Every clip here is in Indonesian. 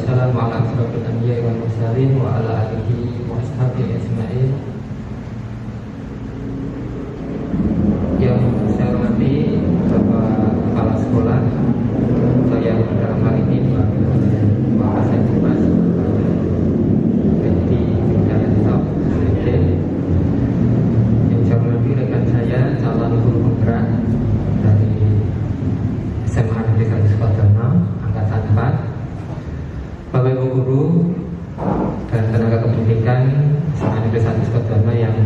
wassalamu ala asyrofil anbiya'i wal mursalin wa ala alihi wa ashabihi ajma'in. Yang saya hormati Bapak Kepala Sekolah, saya dalam hal ini Pak Hasan Mas Benti Hidayat Top yang saya hormati rekan saya calon guru penggerak dari SMA Negeri 1 Sukodono Angkatan 4, Bapak Ibu Guru dan tenaga kependidikan SMA Negeri 1 Sukodono yang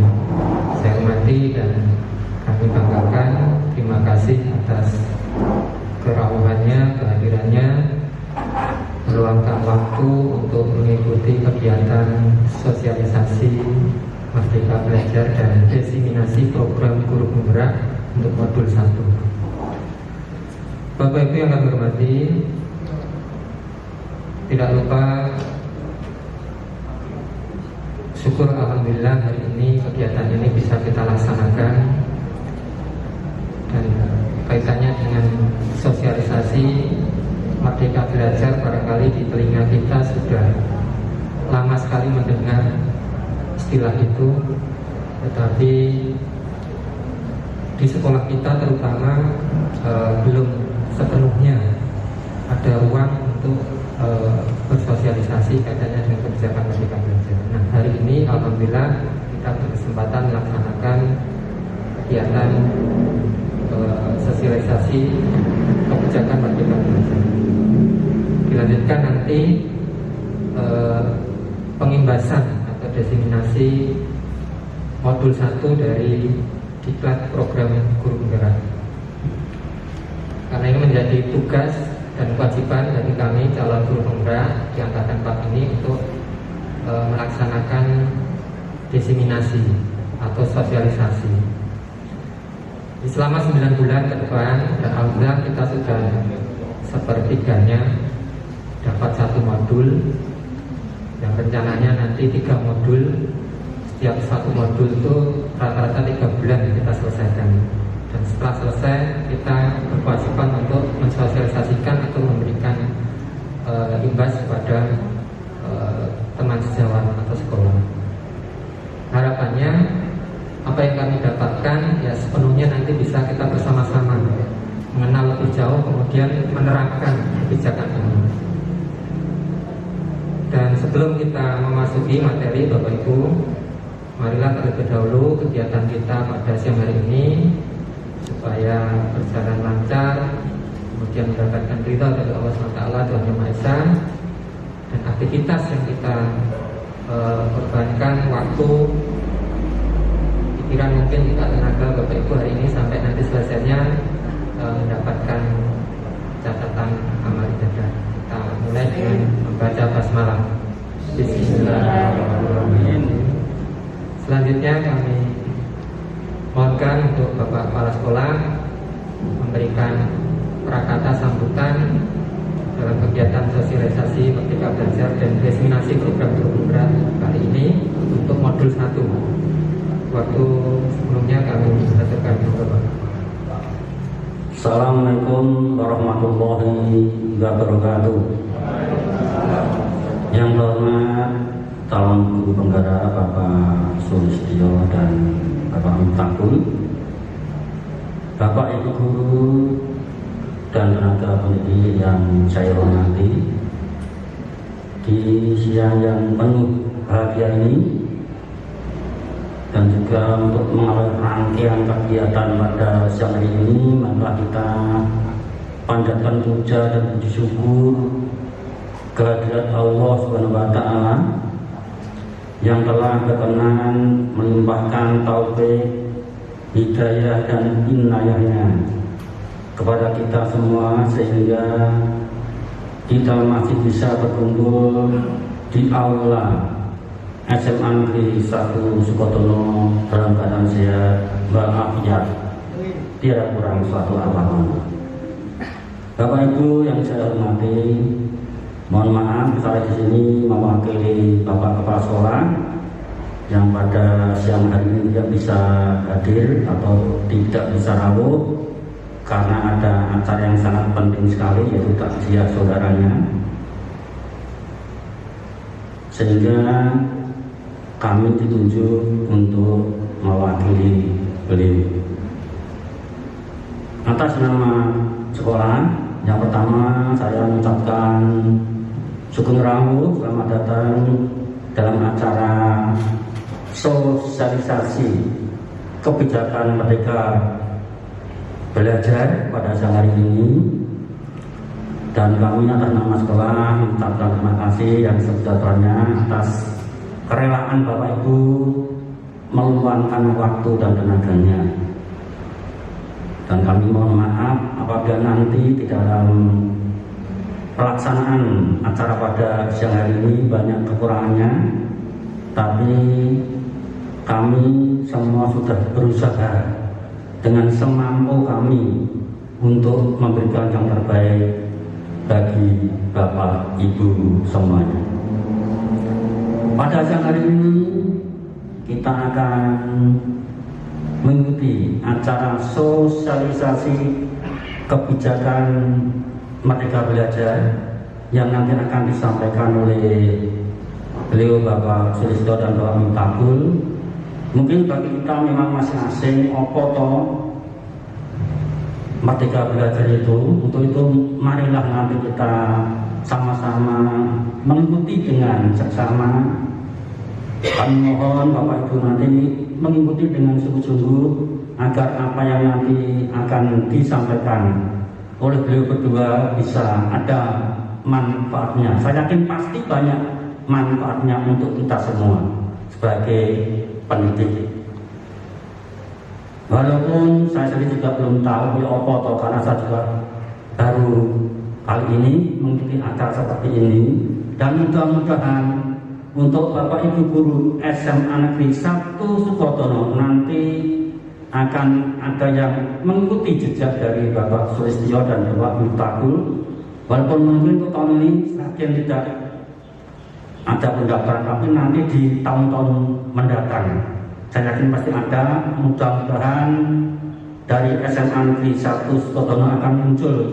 saya hormati dan kami banggakan. Terima kasih atas kerawuhannya, kehadirannya, meluangkan waktu untuk mengikuti kegiatan sosialisasi Merdeka Belajar dan diseminasi program guru penggerak untuk modul 1. Bapak Ibu yang kami hormati, tidak lupa syukur alhamdulillah hari ini kegiatan ini bisa kita laksanakan, dan kaitannya dengan sosialisasi Merdeka Belajar. Barangkali di telinga kita sudah lama sekali mendengar istilah itu, tetapi di sekolah kita terutama belum sepenuhnya ada ruang untuk bersosialisasi kaitannya dengan kebijakan Merdeka Belajar. Nah, hari ini alhamdulillah kita berkesempatan melaksanakan kegiatan sosialisasi kebijakan Merdeka Belajar. Dilanjutkan nanti pengimbasan atau diseminasi modul 1 dari diklat program guru penggerak. Karena ini menjadi tugas dan kewajiban bagi kami calon guru penggerak di angkatan 4 ini untuk melaksanakan diseminasi atau sosialisasi. Selama 9 bulan ke depan, dan alhamdulillah kita sudah sepertiganya dapat 1 modul, yang rencananya nanti 3 modul. Setiap 1 modul itu rata-rata 3 bulan kita selesaikan. Dan setelah selesai, kita berkewajiban untuk mensosialisasikan atau memberikan imbas kepada teman sejawat atau sekolah. Harapannya apa yang kami dapatkan ya sepenuhnya nanti bisa kita bersama-sama mengenal lebih jauh, kemudian menerapkan kebijakan ini. Dan sebelum kita memasuki materi, Bapak Ibu, marilah terlebih dahulu kegiatan kita pada siang hari ini supaya berjalan lancar, kemudian mendapatkan ridha dari Allah SWT, Tuhan Yang Maha Esa. Dan aktivitas yang kita korbankan waktu, pikiran, mungkin kita tenaga Bapak Ibu hari ini sampai nanti selesainya mendapatkan catatan amal ibadah. Kita mulai dengan membaca basmalah. Bismillahirrahmanirrahim. Selanjutnya kami mohonkan untuk Bapak Kepala Sekolah memberikan prakata sambutan dalam kegiatan sosialisasi Merdeka Belajar dan diseminasi program guru penggerak kali ini untuk modul 1. Waktu sebelumnya kami mengaturkan Bapak. Assalamualaikum warahmatullahi wabarakatuh. Yang terhormat calon guru penggerak Bapak Sulistyo dan Bapak Miftahul, Bapak Ibu guru dan tenaga pendidik yang saya hormati, di siang yang penuh bahagia ini, dan juga untuk mengawal rangkaian kegiatan pada siang hari ini, maka kita panjatkan puja dan puji syukur kehadirat Allah Subhanahu wa Ta'ala yang telah berkenan melimpahkan taufik, hidayah dan inayahnya kepada kita semua, sehingga kita masih bisa berkumpul di aula SMA Negeri 1 Sukodono dalam keadaan sehat walafiat, tidak kurang suatu apapun. Bapak Ibu yang saya hormati, mohon maaf saya di sini mewakili Bapak Kepala Sekolah yang pada siang hari ini tidak bisa hadir atau tidak bisa rawuh karena ada acara yang sangat penting sekali, yaitu takziah saudaranya. sehingga kami ditunjuk untuk mewakili beliau. Atas nama sekolah, yang pertama saya mengucapkan sugeng rawuh, selamat datang dalam acara sosialisasi kebijakan Merdeka Belajar pada siang hari ini. Dan kami atas nama sekolah mengucapkan terima kasih yang sebesar-besarnya atas kerelaan Bapak Ibu meluangkan waktu dan tenaganya. Dan kami mohon maaf apabila nanti di dalam pelaksanaan acara pada siang hari ini banyak kekurangannya, tapi kami semua sudah berusaha dengan semampu kami untuk memberikan yang terbaik bagi Bapak Ibu semuanya. Pada siang hari ini kita akan mengikuti acara sosialisasi kebijakan Merdeka Belajar yang nanti akan disampaikan oleh beliau Bapak Sulistyo dan Bapak Miftahul. Mungkin bagi kita memang masih asing apa toh Merdeka Belajar itu. Untuk itu marilah nanti kita sama-sama mengikuti dengan seksama. Kami mohon Bapak Ibu nanti mengikuti dengan sungguh-sungguh agar apa yang nanti akan disampaikan oleh beliau berdua bisa ada manfaatnya. Saya yakin pasti banyak manfaatnya untuk kita semua sebagai pendidik. Walaupun saya sendiri juga belum tahu apa toh, karena saya juga baru kali ini mengikuti acara seperti ini, dan mudah-mudahan untuk Bapak Ibu guru SMA Negeri 1 Sukodono nanti akan ada yang mengikuti jejak dari Bapak Sulistyo dan Bapak Miftahul. Walaupun mungkin untuk tahun ini sebagian tidak ada pendaftaran, tapi nanti di tahun-tahun mendatang saya yakin pasti ada. Mudah-mudahan dari SMA Negeri 1 Sukodono akan muncul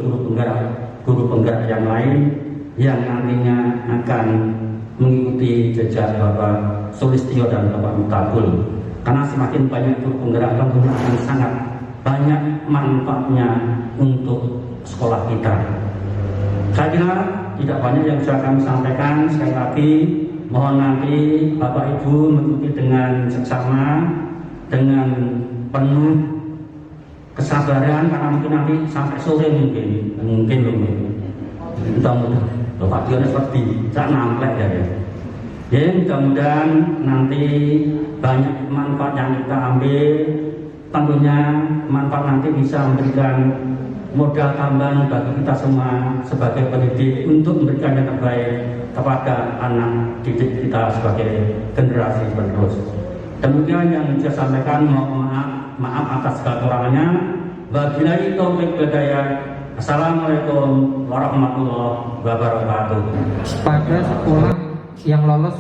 guru penggerak yang lain yang nantinya akan mengikuti jejak Bapak Sulistyo dan Bapak Miftahul. Karena semakin banyak guru penggerak tentunya akan sangat banyak manfaatnya untuk sekolah kita. Saya kira tidak banyak yang bisa kami sampaikan. Sekali lagi mohon nanti Bapak Ibu mengikuti dengan seksama, dengan penuh kesabaran, karena mungkin nanti sampai sore mungkin mudah-mudahan Bapak Dio seperti tak nampak ya. Ya, mudah-mudahan nanti banyak manfaat yang kita ambil. Tentunya manfaat nanti bisa memberikan modal tambahan bagi kita semua sebagai pendidik untuk memberikan yang terbaik kepada anak didik kita sebagai generasi penerus. Demikian yang saya sampaikan. Mohon maaf atas segala kekurangannya. Wabillahi taufiq wal hidayah. Assalamualaikum warahmatullahi wabarakatuh. Pada sekolah yang lolos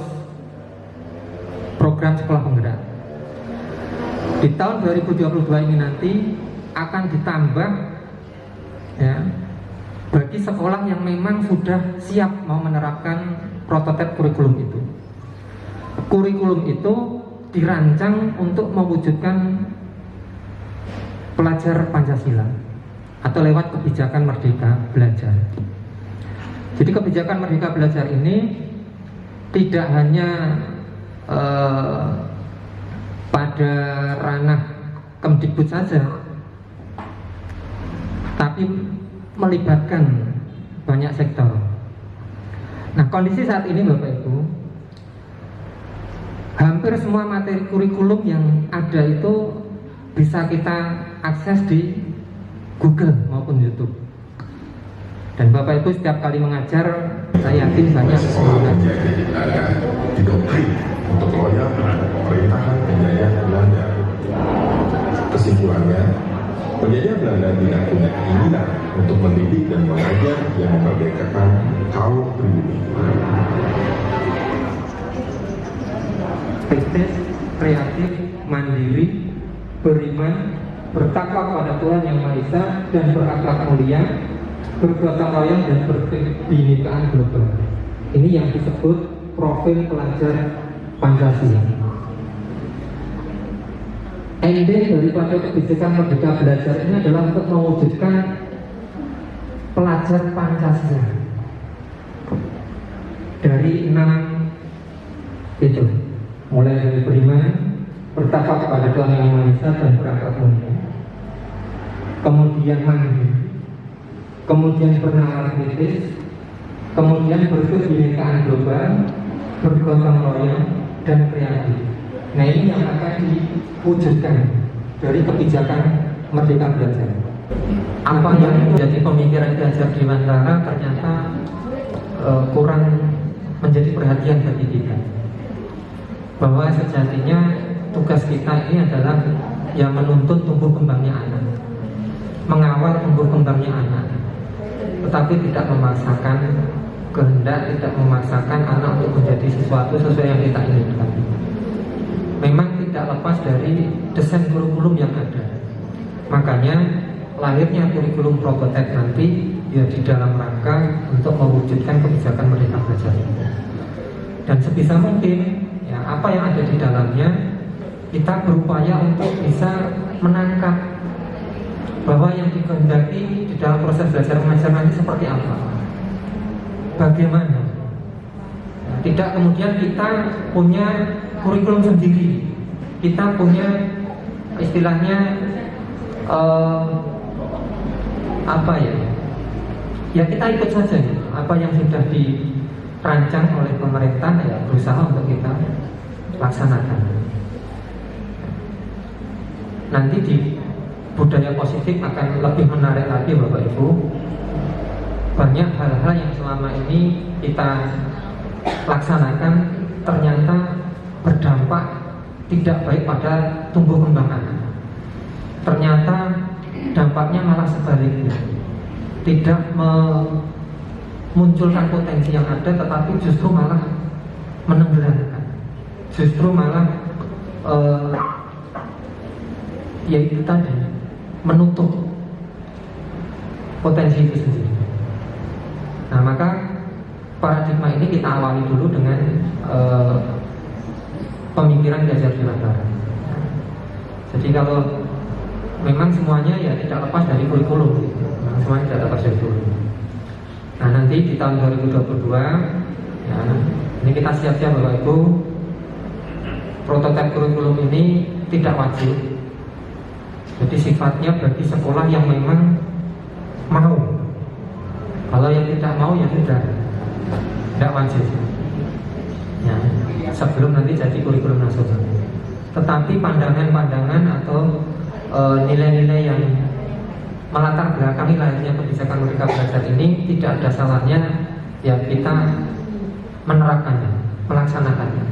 program sekolah penggerak di tahun 2022 ini nanti akan ditambah ya, bagi sekolah yang memang sudah siap mau menerapkan prototipe kurikulum itu. Kurikulum itu dirancang untuk mewujudkan pelajar Pancasila atau lewat kebijakan Merdeka Belajar. Jadi kebijakan Merdeka Belajar ini tidak hanya pada ranah Kemdikbud saja, tapi melibatkan banyak sektor. Nah, kondisi saat ini Bapak Ibu, hampir semua materi kurikulum yang ada itu bisa kita akses di Google maupun YouTube. Dan Bapak Ibu setiap kali mengajar, saya yakin banyak semangat. Ada didoktrin untuk loyal terhadap pemerintahan penjajah Belanda. Kesimpulannya, penjajah Belanda tidak punya keinginan untuk mendidik dan mengajar yang memerdekakan kaum pribumi. Kritis, kreatif, mandiri, beriman, bertakwa kepada Tuhan Yang Maha Esa, dan berakhlak mulia, bergotong royong dan berkebinekaan global. Ini yang disebut profil pelajar Pancasila. Ending daripada kebijakan Merdeka Belajar ini adalah untuk mewujudkan pelajar Pancasila dari 6 itu, mulai dari beriman, bertakwa kepada Tuhan Yang Maha Esa dan berangkat mulia, kemudian mandiri, kemudian bernalar kritis, kemudian berkebinekaan global, bergotong royong, dan kreatif. Nah, ini yang akan diwujudkan dari kebijakan Merdeka Belajar. Apa yang menjadi pemikiran Ki Hajar Dewantara ternyata kurang menjadi perhatian bagi kita, bahwa sejatinya tugas kita ini adalah yang menuntut tumbuh kembangnya anak, mengawal tumbuh kembangnya anak, tetapi tidak memaksakan kehendak, tidak memaksakan anak untuk menjadi sesuatu sesuai yang kita inginkan. Memang tidak lepas dari desain kurikulum yang ada. Makanya lahirnya kurikulum prototipe nanti ya di dalam rangka untuk mewujudkan kebijakan Merdeka Belajar. Dan sebisa mungkin ya apa yang ada di dalamnya kita berupaya untuk bisa menangkap bahwa yang dikehendaki di dalam proses belajar mengajar nanti seperti apa, bagaimana. Tidak kemudian kita punya kurikulum sendiri, kita punya istilahnya apa ya kita ikut saja apa yang sudah dirancang oleh pemerintah, ya berusaha untuk kita laksanakan. Nanti di budaya positif akan lebih menarik lagi Bapak Ibu. Banyak hal-hal yang selama ini kita laksanakan ternyata berdampak tidak baik pada tumbuh kembang anak. Ternyata dampaknya malah sebaliknya, tidak memunculkan potensi yang ada, tetapi justru malah menenggelamkan, justru malah yaitu tadi menutup potensi itu sendiri. Nah, maka paradigma ini kita awali dulu dengan pemikiran Ki Hajar Dewantara. Jadi kalau memang semuanya ya tidak lepas dari kurikulum, semuanya tidak lepas dari kurikulum. Nah, nanti di tahun 2022 ya, ini kita siap-siap Bapak Ibu, prototipe kurikulum ini tidak wajib. Jadi sifatnya bagi sekolah yang memang mau. Kalau yang tidak mau ya sudah, tidak wajib. Ya, sebelum nanti jadi kurikulum nasional. Tetapi pandangan-pandangan atau nilai-nilai yang melatar belakangi lahirnya kebijakan Merdeka Belajar ini tidak ada salahnya ya kita menerapkannya, melaksanakannya.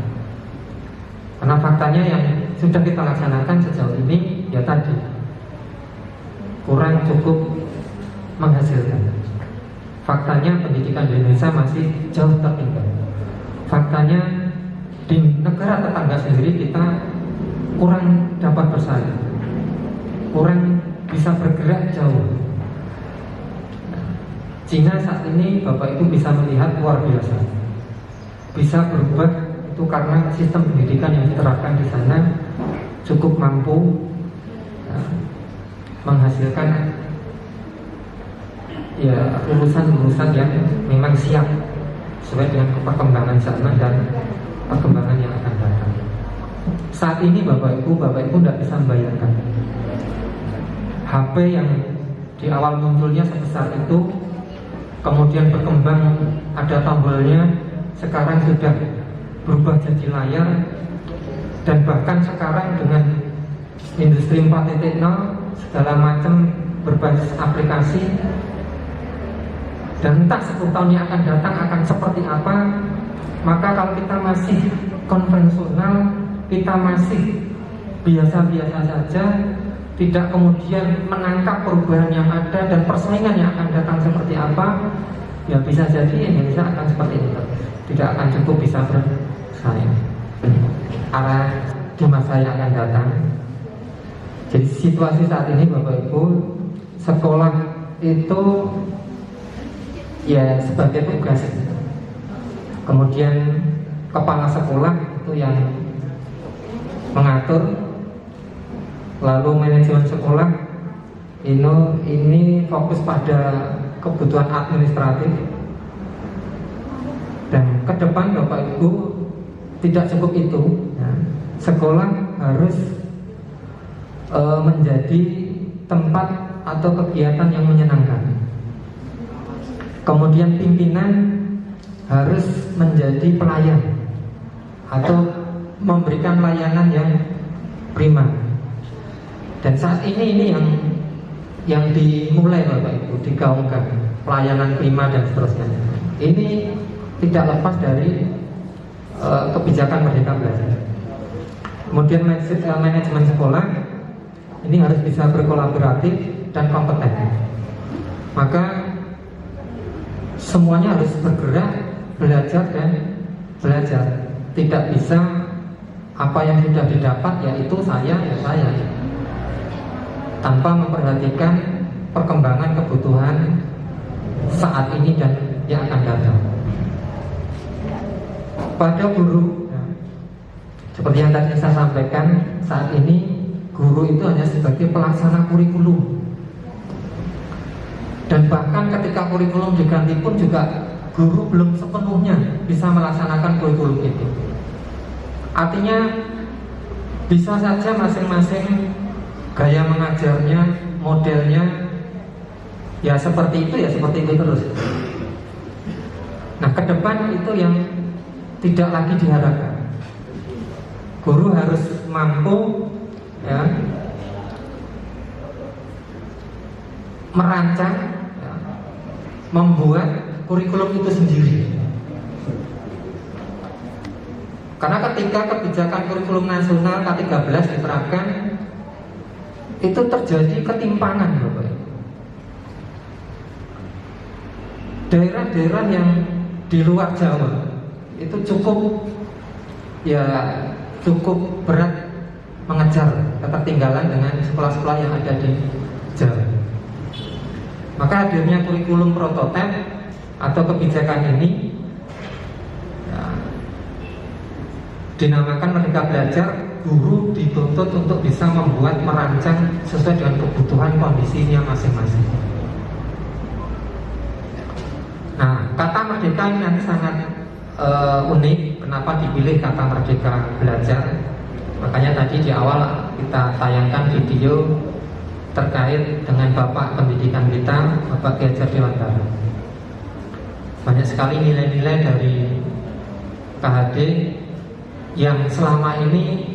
Karena faktanya yang sudah kita laksanakan sejauh ini ya tadi kurang cukup menghasilkan. Faktanya pendidikan di Indonesia masih jauh tertinggal. Faktanya di negara tetangga sendiri kita kurang dapat bersaing, kurang bisa bergerak jauh. Cina saat ini Bapak Ibu bisa melihat luar biasa, bisa berubah itu karena sistem pendidikan yang diterapkan di sana cukup mampu menghasilkan ya lulusan-lulusan yang memang siap sesuai dengan perkembangan zaman dan perkembangan yang akan datang. Saat ini Bapak Ibu tidak bisa membayangkan HP yang di awal munculnya sebesar itu, kemudian berkembang ada tombolnya, sekarang sudah berubah jadi layar, dan bahkan sekarang dengan industri 4.0 segala macam berbasis aplikasi. Dan entah 10 tahun yang akan datang akan seperti apa. Maka kalau kita masih konvensional, kita masih biasa-biasa saja, tidak kemudian menangkap perubahan yang ada dan persaingan yang akan datang seperti apa, ya bisa jadi Indonesia akan seperti itu, tidak akan cukup bisa bersaing arah di masa yang akan datang. Jadi situasi saat ini Bapak Ibu, sekolah itu ya sebagai tugas, kemudian kepala sekolah itu yang mengatur, lalu manajemen sekolah ini fokus pada kebutuhan administratif, dan ke depan Bapak Ibu tidak cukup itu, ya. Sekolah harus menjadi tempat atau kegiatan yang menyenangkan. Kemudian pimpinan harus menjadi pelayan atau memberikan layanan yang prima. Dan saat ini yang dimulai Bapak Ibu, digaungkan pelayanan prima dan seterusnya. Ini tidak lepas dari kebijakan Merdeka Belajar. Kemudian manajemen sekolah ini harus bisa berkolaboratif dan kompeten. Maka semuanya harus bergerak, belajar dan belajar. Tidak bisa apa yang sudah didapat yaitu saya, tanpa memperhatikan perkembangan kebutuhan saat ini dan yang akan datang. Pada guru, seperti yang tadi saya sampaikan, saat ini guru itu hanya sebagai pelaksana kurikulum. Dan bahkan ketika kurikulum diganti pun juga guru belum sepenuhnya bisa melaksanakan kurikulum itu. Artinya bisa saja masing-masing gaya mengajarnya, modelnya ya seperti itu terus. Nah, ke depan itu yang tidak lagi diharapkan. Guru harus mampu, ya, merancang, ya, membuat kurikulum itu sendiri. Karena ketika kebijakan kurikulum nasional K13 diterapkan, itu terjadi ketimpangan, Bapak. Daerah-daerah yang di luar Jawa itu cukup berat mengejar ketertinggalan dengan sekolah-sekolah yang ada di Jawa. Maka hadirnya kurikulum prototipe atau kebijakan ini dinamakan Merdeka Belajar. Guru dituntut untuk bisa merancang sesuai dengan kebutuhan kondisinya masing-masing. Nah, kata merdeka ini nanti sangat unik. Kenapa dipilih kata Merdeka Belajar? Makanya tadi di awal kita tayangkan video terkait dengan Bapak Pendidikan kita, Bapak Ki Hajar Dewantara. Banyak sekali nilai-nilai dari KHD yang selama ini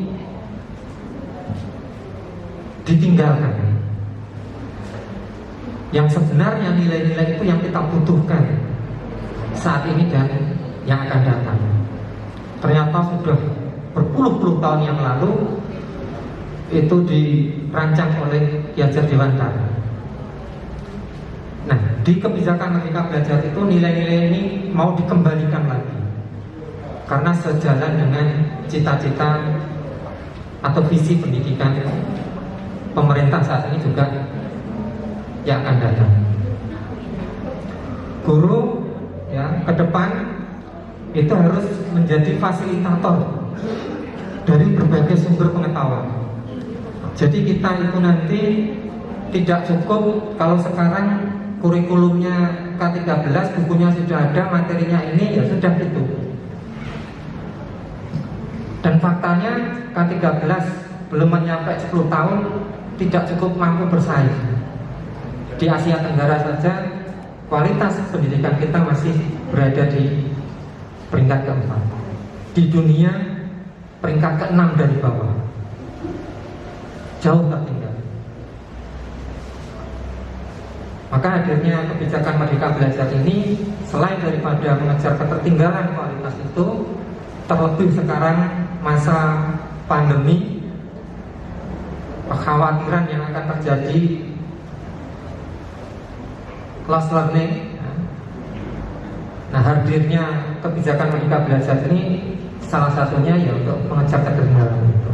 ditinggalkan. Yang sebenarnya nilai-nilai itu yang kita butuhkan saat ini dan yang akan datang. Ternyata sudah berpuluh-puluh tahun yang lalu itu dirancang oleh Ki Hajar Dewantara. Nah, di kebijakan Merdeka Belajar itu nilai-nilai ini mau dikembalikan lagi, karena sejalan dengan cita-cita atau visi pendidikan pemerintah saat ini juga yang akan datang. Guru, ya, ke depan itu harus menjadi fasilitator dari berbagai sumber pengetahuan. Jadi kita itu nanti tidak cukup kalau sekarang kurikulumnya K13, bukunya sudah ada, materinya ini, ya sudah itu. Dan faktanya K13 belum menyampai 10 tahun tidak cukup mampu bersaing. Di Asia Tenggara saja kualitas pendidikan kita masih berada di peringkat keempat. Di dunia peringkat ke-6 dari bawah. Jauh tertinggal. Maka hadirnya kebijakan Merdeka Belajar ini selain daripada mengejar ketertinggalan kualitas itu, terlebih sekarang masa pandemi, kekhawatiran yang akan terjadi lost learning. Nah, hadirnya kebijakan Merdeka Belajar ini salah satunya ya untuk mengejar ketertinggalan itu.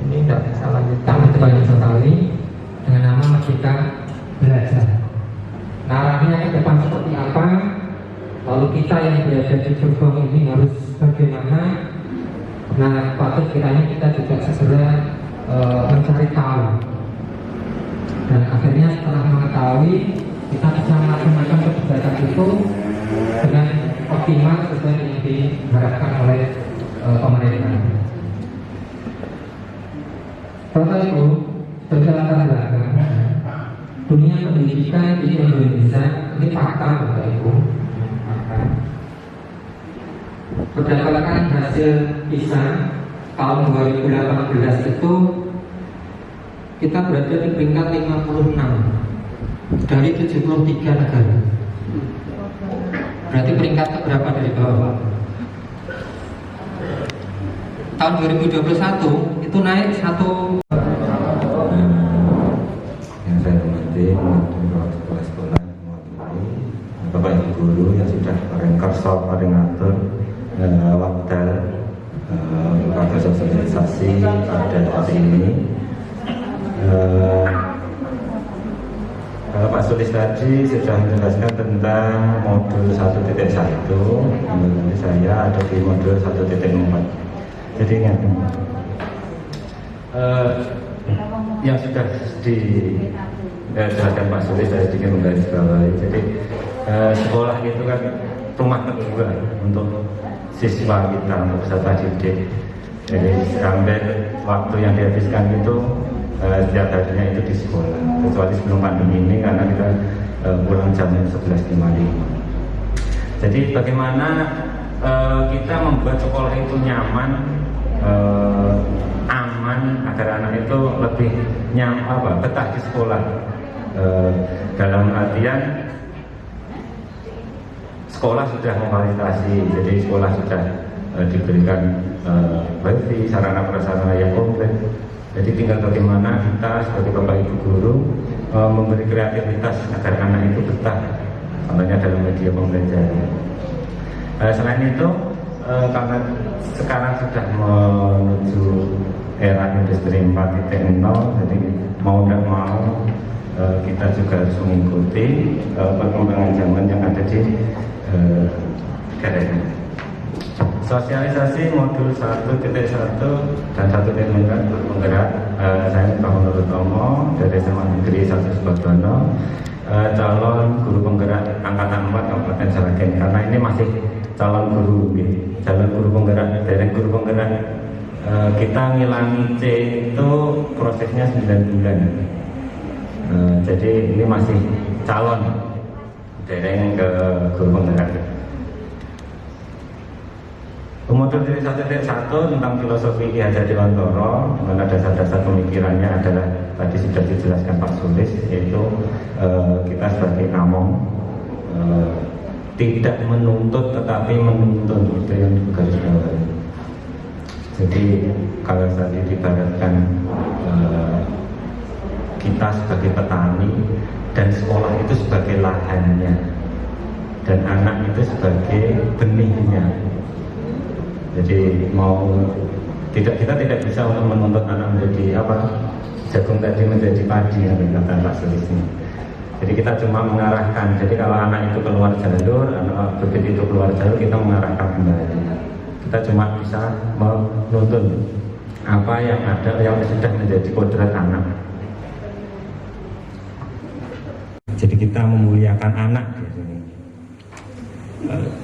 Ini tidak bisa lanjutkan, itu banyak sekali dengan nama Merdeka Belajar. Narasinya ke depan seperti apa? Lalu kita yang berada di gerbong ini harus bagaimana? Nah, patut kiranya kita juga segera mencari tahu. Dan akhirnya setelah mengetahui, kita bisa melaksanakan kebijakan itu dengan optimal sesuai yang diharapkan oleh pemerintah. Bapak Ibu, saudara belakang, dunia pendidikan di Indonesia ini fakta, Bapak Ibu. Berdasarkan hasil PISA tahun 2018 itu kita berada di peringkat 56 dari 73 negara. Berarti peringkat keberapa dari bawah? Tahun 2021 itu naik satu. Yang saya hormati penonton sekolah-sekolah mewakili Bapak Ibu guru yang sudah paring kerso, paring ngatur waktu sosialisasi pada hari ini. Pak Sulis tadi sudah menjelaskan tentang modul 1.1. Nanti saya ada di modul 1.4. Jadi ingat, yang sudah dijelaskan Pak Sulis saya sedikit menggarisbawahi. Jadi sekolah itu kan rumah kedua untuk siswa kita, untuk peserta didik. Jadi sampai waktu yang dihabiskan itu setiap harinya itu di sekolah, kecuali sebelum pandemi ini karena kita pulang jam 11.55. Jadi bagaimana kita membuat sekolah itu nyaman, aman, agar anak itu lebih betah di sekolah. Dalam artian sekolah sudah memfasilitasi, jadi sekolah sudah diberikan wifi, sarana prasarana yang komplit. Jadi tinggal bagaimana kita sebagai Bapak Ibu guru memberi kreativitas agar anak itu betah, contohnya dalam media pembelajaran. Selain itu, karena sekarang sudah menuju era industri 4.0, jadi mau tidak mau kita juga harus mengikuti perkembangan zaman yang ada di negara ini. Sosialisasi modul 1.1 dan 1.4 penggerak. Saya Pak Menurut Tomo dari SMA Negeri 1 Sukodono, calon guru penggerak angkatan 4 Kabupaten Sragen. Karena ini masih calon guru, calon guru penggerak. Dari guru penggerak kita ngilangi C itu prosesnya 9 bulan. Jadi ini masih calon dereng ke guru penggerak. Modul 1.1 tentang filosofi Ki Hajar Dewantara, dengan dasar-dasar pemikirannya adalah tadi sudah dijelaskan Pak Sulis, yaitu kita sebagai among tidak menuntut tetapi menuntun, itu yang garis bawahi. Jadi kalau tadi dibaratkan kita sebagai petani dan sekolah itu sebagai lahannya dan anak itu sebagai benihnya. Jadi kita tidak bisa untuk menuntut anak menjadi jagung tadi menjadi padi, kata Pak Sulis ini. Jadi kita cuma mengarahkan. Jadi kalau anak itu keluar jalur, anak bibit itu keluar jalur, kita mengarahkan kembali. Kita cuma bisa menuntun apa yang ada, yang sudah menjadi kodrat anak. Jadi kita memuliakan anak di sini.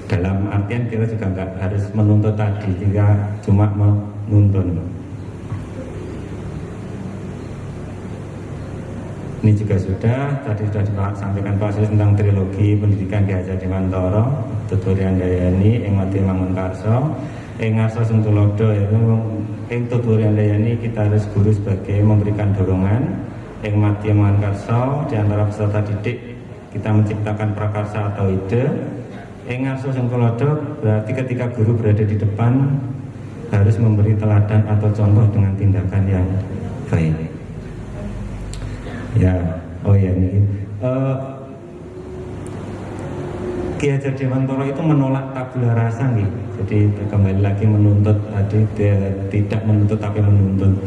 Dalam artian kita juga nggak harus menuntut tadi, kita cuma menuntun. Ini juga tadi sudah disampaikan Pak Sulis tentang trilogi pendidikan Ki Hajar Dewantara, Tuturian Dayani, ing Mati Mangunkarso, ing Ngarso Sing Tulodo. Ing Tuturian Dayani kita harus guru sebagai memberikan dorongan, ing Mati Mangunkarso di antara peserta didik kita menciptakan prakarsa atau ide. Ngarso Sing Tulodo berarti ketika guru berada di depan harus memberi teladan atau contoh dengan tindakan yang baik. Ki Hajar Dewantara itu menolak tabula rasa nih. Jadi kembali lagi menuntut tadi, tidak menuntut tapi menuntun.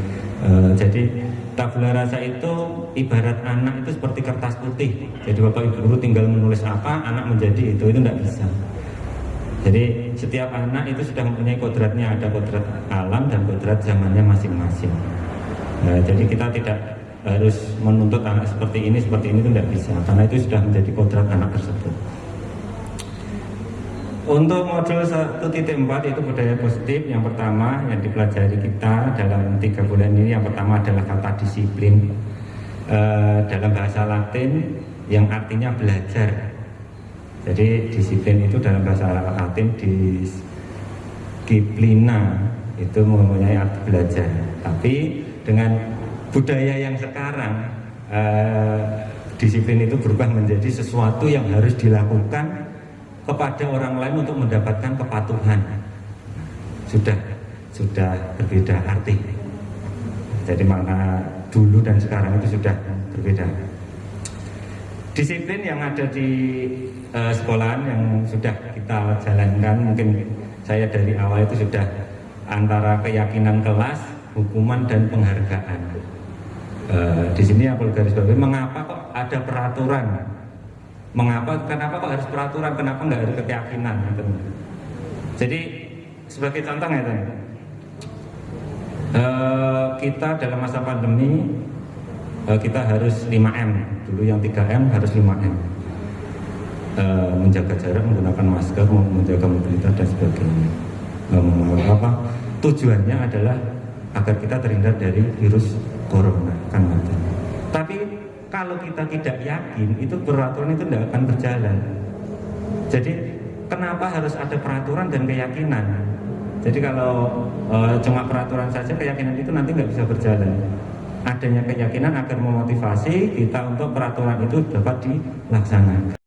Jadi tabula rasa itu ibarat anak itu seperti kertas putih. Jadi Bapak Ibu guru tinggal menulis apa, anak menjadi itu tidak bisa. Jadi setiap anak itu sudah mempunyai kodratnya, ada kodrat alam dan kodrat zamannya masing-masing. Jadi kita tidak harus menuntut anak seperti ini itu tidak bisa, karena itu sudah menjadi kodrat anak tersebut. Untuk modul 1.4 itu budaya positif, yang pertama yang dipelajari kita dalam 3 bulan ini, yang pertama adalah kata disiplin dalam bahasa Latin yang artinya belajar. Jadi disiplin itu dalam bahasa Latin disciplina itu mempunyai arti belajar. Tapi dengan budaya yang sekarang, disiplin itu berubah menjadi sesuatu yang harus dilakukan kepada orang lain untuk mendapatkan kepatuhan. Sudah berbeda arti. Jadi makna dulu dan sekarang itu sudah berbeda. Disiplin yang ada di sekolahan yang sudah kita jalankan, mungkin saya dari awal itu sudah antara keyakinan kelas, hukuman dan penghargaan. Di sini aku garis bawahi, mengapa kok ada peraturan? Kenapa kok harus peraturan? Kenapa nggak harus keyakinan? Jadi sebagai contoh ya, kita dalam masa pandemi kita harus 5M, dulu yang 3M harus 5M, menjaga jarak, menggunakan masker, menjaga mobilitas dan sebagainya. Tujuannya adalah agar kita terhindar dari virus corona, kan gitu. Tapi kalau kita tidak yakin, itu peraturan itu tidak akan berjalan. Jadi kenapa harus ada peraturan dan keyakinan? Jadi kalau cuma peraturan saja, keyakinan itu nanti nggak bisa berjalan. Adanya keyakinan agar memotivasi kita untuk peraturan itu dapat dilaksanakan.